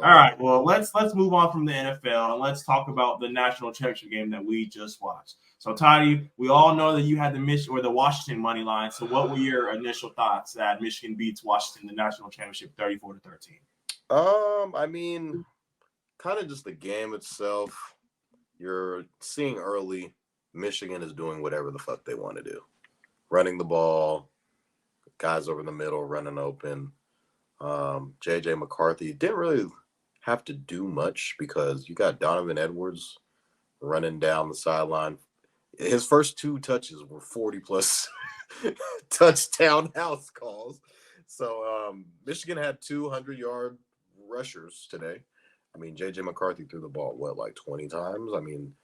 All right, well, let's move on from the NFL and let's talk about the national championship game that we just watched. So, Toddy, we all know that you had the Michigan or the Washington money line. So, what were your initial thoughts that Michigan beats Washington in the national championship 34-13? I mean, kind of just the game itself. You're seeing early Michigan is doing whatever the fuck they want to do. Running the ball, guys over the middle, running open. JJ McCarthy didn't really have to do much because you got Donovan Edwards running down the sideline. His first two touches were 40 plus touchdown house calls. So Michigan had 200-yard rushers today. I mean, JJ McCarthy threw the ball like 20 times. I mean,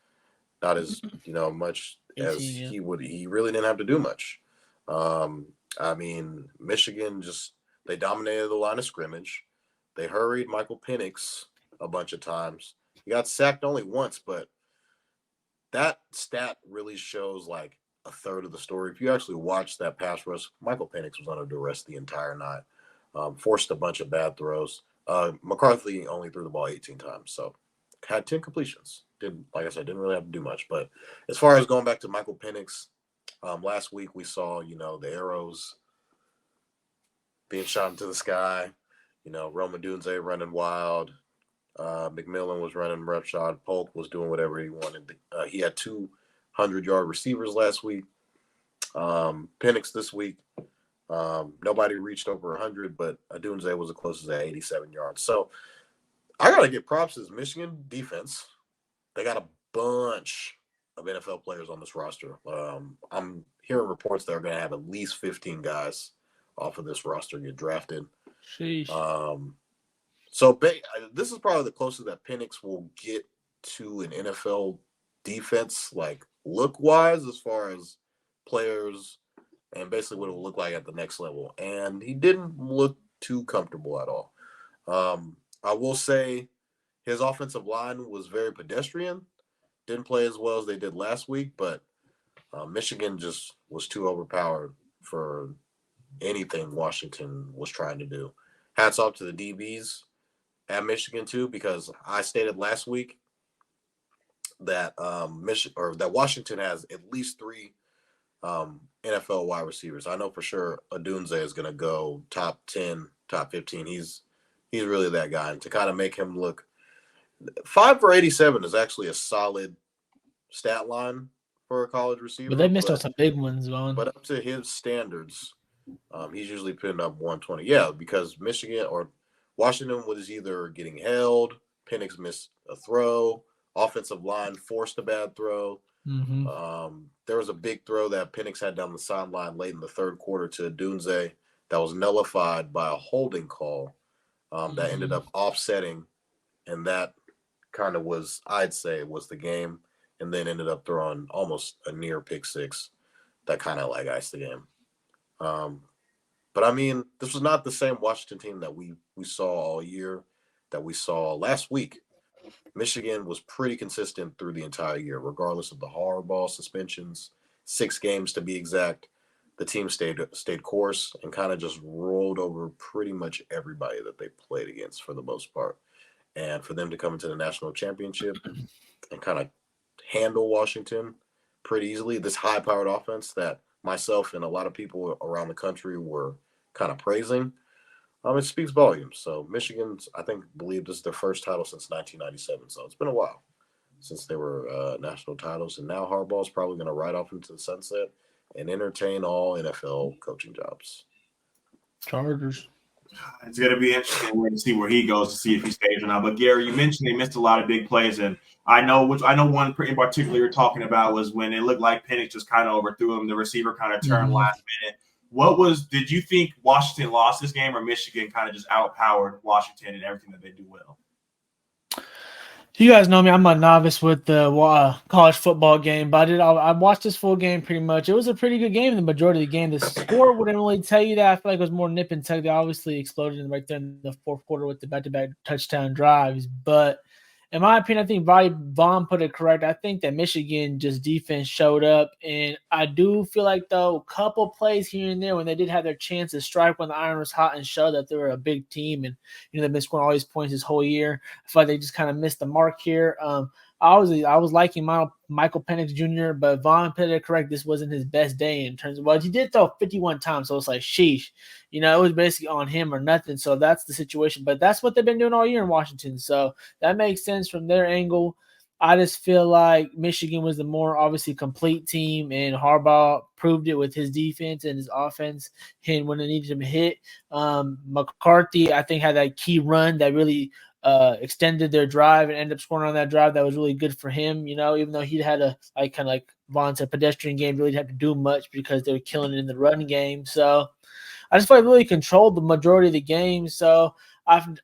not as much as 18, yeah. he would. He really didn't have to do much. I mean, Michigan they dominated the line of scrimmage. They hurried Michael Penix a bunch of times. He got sacked only once, but that stat really shows like a third of the story. If you actually watch that pass rush, Michael Penix was under duress the entire night. Forced a bunch of bad throws. McCarthy only threw the ball 18 times, so had 10 completions. Didn't didn't really have to do much. But as far as going back to Michael Penix, last week we saw the arrows being shot into the sky. Roma Dunze running wild. McMillan was running roughshod. Polk was doing whatever he wanted. He had 200-yard receivers last week. Penix this week. Nobody reached over 100, but Adunze was the closest at 87 yards. So I got to give props to this Michigan defense. They got a bunch of NFL players on this roster. I'm hearing reports they're going to have at least 15 guys off of this roster get drafted. Sheesh. So this is probably the closest that Penix will get to an NFL defense, like look-wise, as far as players and basically what it will look like at the next level. And he didn't look too comfortable at all. I will say his offensive line was very pedestrian. Didn't play as well as they did last week, but Michigan just was too overpowered for anything Washington was trying to do. Hats off to the DBs at Michigan too, because I stated last week that that Washington has at least 3 NFL wide receivers. I know for sure Adunze is going to go top 10, top 15. He's really that guy, and to kind of make him look 5 for 87 is actually a solid stat line for a college receiver. But they missed on some big ones, Vaughn. But up to his standards, he's usually putting up 120. Yeah, because Michigan or Washington was either getting held, Penix missed a throw, offensive line forced a bad throw. Mm-hmm. There was a big throw that Penix had down the sideline late in the third quarter to Dunze that was nullified by a holding call that ended up offsetting, and that kind of was, I'd say, was the game, and then ended up throwing almost a near pick six that kind of like iced the game. But I mean, this was not the same Washington team that we saw all year, that we saw last week. Michigan was pretty consistent through the entire year, regardless of the hardball suspensions, 6 games to be exact. The team stayed course and kind of just rolled over pretty much everybody that they played against for the most part. And for them to come into the national championship and kind of handle Washington pretty easily, this high-powered offense that myself and a lot of people around the country were kind of praising, it speaks volumes. So Michigan's, I think, believe this is their first title since 1997. So it's been a while since they were national titles. And now Harbaugh's probably going to ride off into the sunset and entertain all NFL coaching jobs. Chargers. It's going to be interesting to see where he goes, to see if he stays or not. But Gary, you mentioned they missed a lot of big plays, and I know one in particular you're talking about was when it looked like Penix just kind of overthrew him. The receiver kind of turned last minute. Did you think Washington lost this game, or Michigan kind of just outpowered Washington in everything that they do well? You guys know me. I'm a novice with the college football game, but I watched this full game pretty much. It was a pretty good game in the majority of the game. The score wouldn't really tell you that. I feel like it was more nip and tuck. They obviously exploded right there in the fourth quarter with the back-to-back touchdown drives, but in my opinion, I think Vaughn put it correct. I think that Michigan just defense showed up, and I do feel like though a couple plays here and there when they did have their chance to strike when the iron was hot and show that they were a big team, and they've been scoring all these points this whole year. I feel like they just kind of missed the mark here. I was liking Michael Penix Jr., but Vaughn put it correct. This wasn't his best day in terms of he did throw 51 times, so it's like sheesh. It was basically on him or nothing. So that's the situation. But that's what they've been doing all year in Washington. So that makes sense from their angle. I just feel like Michigan was the more obviously complete team, and Harbaugh proved it with his defense and his offense hitting when it needed him to hit. McCarthy, I think, had that key run that really extended their drive and ended up scoring on that drive. That was really good for him, even though he had a kind of like Vaughn said, pedestrian game, really didn't have to do much because they were killing it in the run game. So I just feel like really controlled the majority of the game. So I feel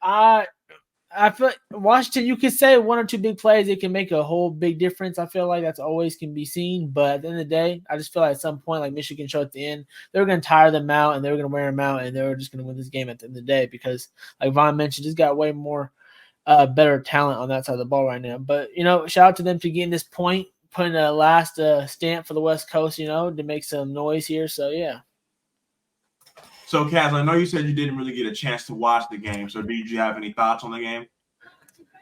like Washington, you could say one or two big plays, it can make a whole big difference. I feel like that's always can be seen. But at the end of the day, I just feel like at some point, like Michigan showed at the end, they were going to tire them out and they were going to wear them out and they were just going to win this game at the end of the day because, like Vaughn mentioned, just got way more better talent on that side of the ball right now. But, shout out to them to getting this point, putting a last stamp for the West Coast, to make some noise here. So, yeah. So, Kaz, I know you said you didn't really get a chance to watch the game. So, did you have any thoughts on the game?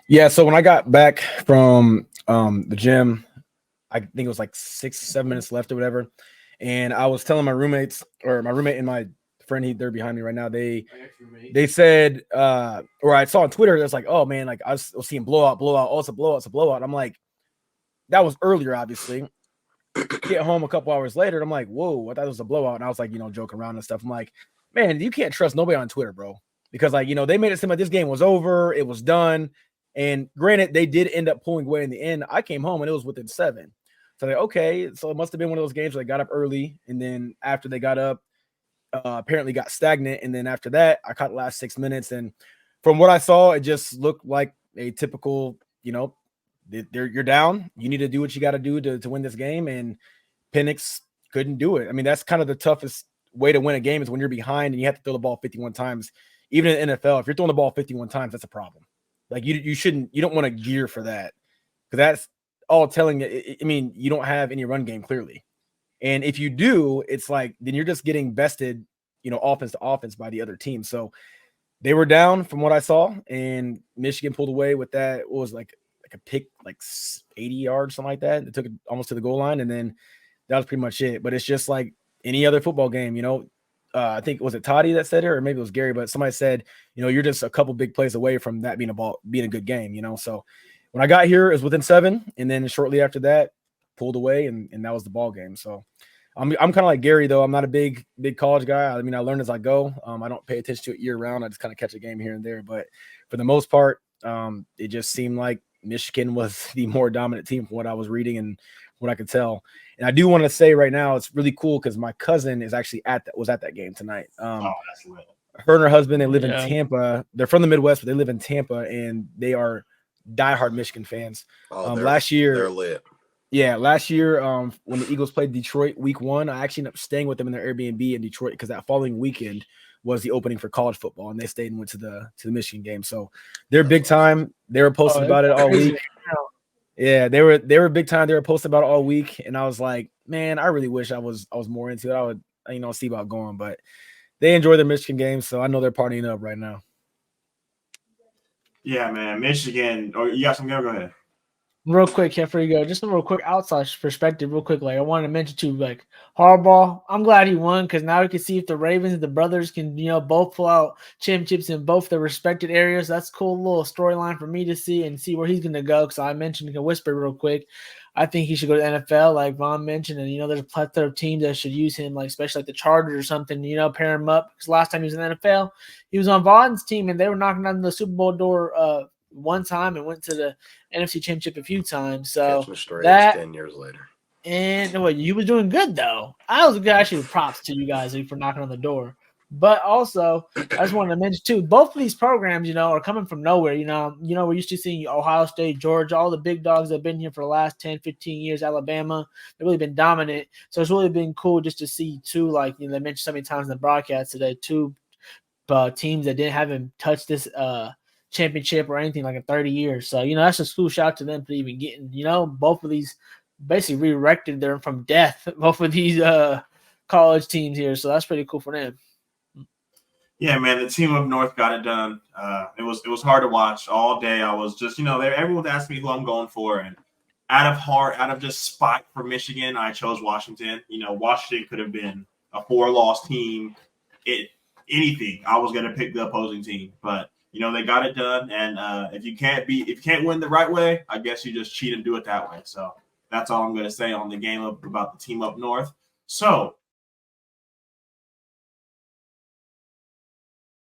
Yeah, so when I got back from the gym, I think it was like 6-7 minutes left or whatever, and I was telling my roommates, or my roommate and my friend, they're behind me right now. They said, or I saw on Twitter, that's like, oh man, like I was seeing blowout. Oh, it's a blowout. I'm like, that was earlier, obviously. Get home a couple hours later, and I'm like, whoa, I thought it was a blowout, and I was like, joking around and stuff. I'm like, man, you can't trust nobody on Twitter, bro, because like they made it seem like this game was over, it was done. And granted, they did end up pulling away in the end. I came home and it was within 7. So like, okay, so it must have been one of those games where they got up early, and then after they got up, apparently got stagnant, and then after that, I caught the last 6 minutes, and from what I saw, it just looked like a typical, you're down, you need to do what you got to do to win this game, and Penix couldn't do it. I mean, that's kind of the toughest way to win a game is when you're behind and you have to throw the ball 51 times. Even in the NFL, if you're throwing the ball 51 times, that's a problem. Like you don't want to gear for that, because that's all telling you. I mean, you don't have any run game clearly, and if you do, it's like then you're just getting bested, offense to offense by the other team. So they were down from what I saw, and Michigan pulled away with that. What was like a pick, like 80 yards, something like that. It took it almost to the goal line, and then that was pretty much it. But it's just like any other football game, I think was it Toddy that said it, or maybe it was Garry, but somebody said, you're just a couple big plays away from that being a good game, So when I got here, it was within 7, and then shortly after that, pulled away, and that was the ball game. So I'm kind of like Garry though. I'm not a big college guy. I mean, I learn as I go. I don't pay attention to it year round. I just kind of catch a game here and there. But for the most part, it just seemed like Michigan was the more dominant team from what I was reading and what I could tell. And I do want to say right now, it's really cool because my cousin is actually was at that game tonight. That's lit. Her and her husband, they live in Tampa. They're from the Midwest, but they live in Tampa, and they are diehard Michigan fans. Last year, they're lit. Yeah, last year, when the Eagles played Detroit week 1, I actually ended up staying with them in their Airbnb in Detroit because that following weekend was the opening for college football, and they stayed and went to the Michigan game. So they're big time. They were posting about it all week. Yeah, they were big time. They were posting about it all week, and I was like, man, I really wish I was more into it. I would, see about going, but they enjoy their Michigan games, so I know they're partying up right now. Yeah, man, Michigan. Oh, you got some? Go ahead. Real quick, before you go, just a real quick outside perspective, real quick. Like I wanted to mention too, like Harbaugh. I'm glad he won because now we can see if the Ravens and the brothers can, both pull out championships in both their respected areas. That's a cool little storyline for me to see and see where he's going to go. Because I mentioned, you can whisper real quick. I think he should go to the NFL, like Vaughn mentioned, and there's a plethora of teams that should use him, like especially like the Chargers or something. Pair him up because last time he was in the NFL, he was on Vaughn's team and they were knocking on the Super Bowl door one time and went to the NFC Championship a few times. So that 10 years later. And you was doing good though. I was actually props to you guys for knocking on the door. But also, I just wanted to mention too, both of these programs, are coming from nowhere. We're used to seeing Ohio State, Georgia, all the big dogs that have been here for the last 10, 15 years, Alabama, they've really been dominant. So it's really been cool just to see two, like they mentioned so many times in the broadcast today, two teams that haven't touched this championship or anything like in 30 years. So, that's a cool shout to them for even getting, both of these basically resurrected them from death, both of these college teams here. So that's pretty cool for them. Yeah, man, the team up north got it done. It was hard to watch all day. I was just, everyone was asking me who I'm going for, and out of heart, out of just spite for Michigan, I chose Washington. Washington could have been a 4-loss team. Anything, I was going to pick the opposing team, but they got it done. And if you can't win the right way, I guess you just cheat and do it that way. So that's all I'm going to say on the game about the team up north. So